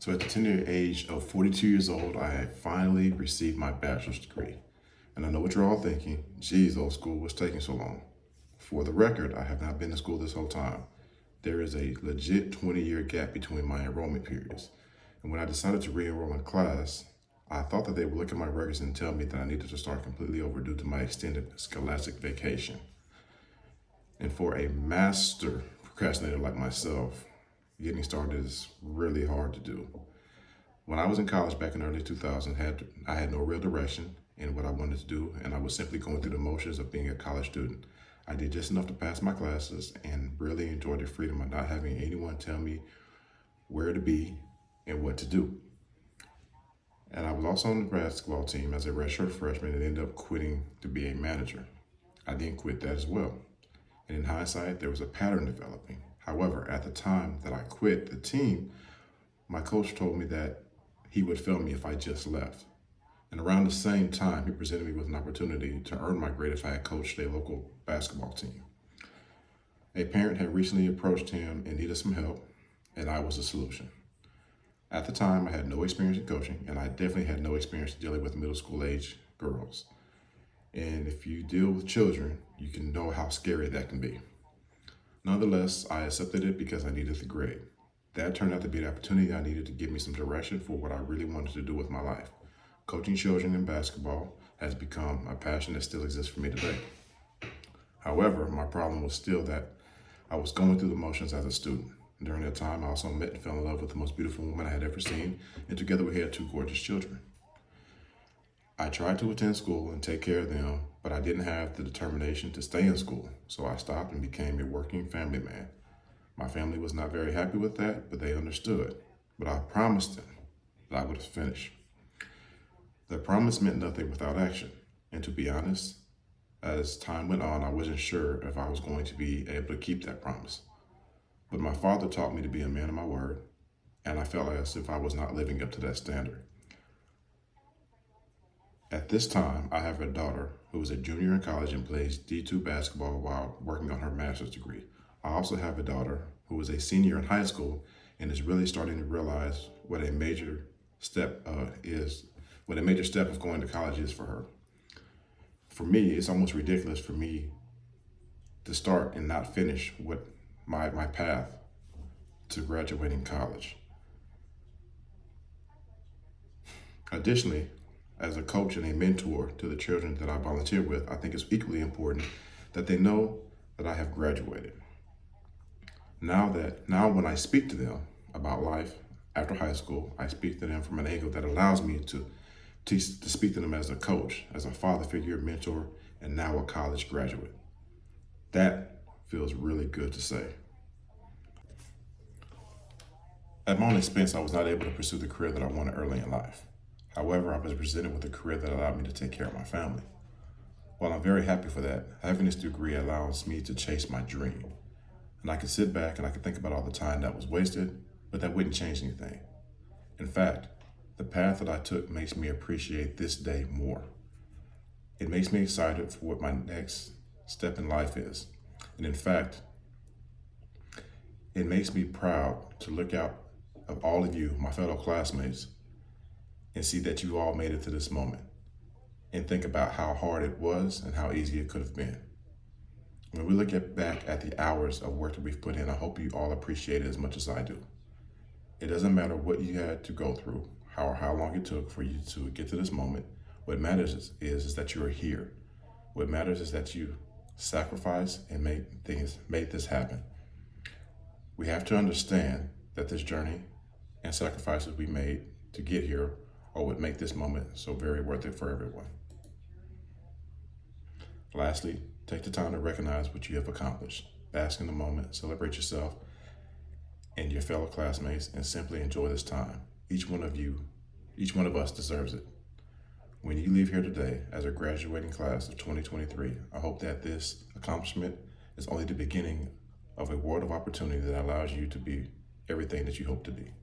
So at the tender age of 42 years old, I had finally received my bachelor's degree. And I know what you're all thinking, geez, old school, what's taking so long? For the record, I have not been to school this whole time. There is a legit 20-year gap between my enrollment periods. And when I decided to re-enroll in class, I thought that they would look at my records and tell me that I needed to start completely over due to my extended scholastic vacation. And for a master procrastinator like myself, getting started is really hard to do. When I was in college back in the early 2000s, I had no real direction in what I wanted to do, and I was simply going through the motions of being a college student. I did just enough to pass my classes and really enjoyed the freedom of not having anyone tell me where to be and what to do. And I was also on the basketball team as a redshirt freshman and ended up quitting to be a manager. I then quit that as well. And in hindsight, there was a pattern developing. However, at the time that I quit the team, my coach told me that he would fail me if I just left. And around the same time, he presented me with an opportunity to earn my grade if I had coached a local basketball team. A parent had recently approached him and needed some help, and I was the solution. At the time, I had no experience in coaching, and I definitely had no experience dealing with middle school age girls. And if you deal with children, you can know how scary that can be. Nonetheless, I accepted it because I needed the grade. That turned out to be the opportunity I needed to give me some direction for what I really wanted to do with my life. Coaching children in basketball has become a passion that still exists for me today. However, my problem was still that I was going through the motions as a student. During that time, I also met and fell in love with the most beautiful woman I had ever seen, and together we had two gorgeous children. I tried to attend school and take care of them, but I didn't have the determination to stay in school, so I stopped and became a working family man. My family was not very happy with that, but they understood. But I promised them that I would finish. The promise meant nothing without action, and to be honest, as time went on, I wasn't sure if I was going to be able to keep that promise. But my father taught me to be a man of my word, and I felt as if I was not living up to that standard. At this time, I have a daughter who is a junior in college and plays D2 basketball while working on her master's degree. I also have a daughter who is a senior in high school and is really starting to realize what a major step of going to college is for her. For me, it's almost ridiculous for me to start and not finish what my path to graduating college. Additionally, as a coach and a mentor to the children that I volunteer with, I think it's equally important that they know that I have graduated. Now when I speak to them about life after high school, I speak to them from an angle that allows me to speak to them as a coach, as a father figure, mentor, and now a college graduate. That feels really good to say. At my own expense, I was not able to pursue the career that I wanted early in life. However, I was presented with a career that allowed me to take care of my family. While I'm very happy for that, having this degree allows me to chase my dream. And I can sit back and I can think about all the time that was wasted, but that wouldn't change anything. In fact, the path that I took makes me appreciate this day more. It makes me excited for what my next step in life is. And in fact, it makes me proud to look out of all of you, my fellow classmates, and see that you all made it to this moment and think about how hard it was and how easy it could have been. When we look back at the hours of work that we've put in, I hope you all appreciate it as much as I do. It doesn't matter what you had to go through, how long it took for you to get to this moment. What matters is that you are here. What matters is that you sacrifice and made this happen. We have to understand that this journey and sacrifices we made to get here or would make this moment so very worth it for everyone. Lastly, take the time to recognize what you have accomplished. Bask in the moment, celebrate yourself and your fellow classmates, and simply enjoy this time. Each one of us deserves it. When you leave here today as a graduating class of 2023, I hope that this accomplishment is only the beginning of a world of opportunity that allows you to be everything that you hope to be.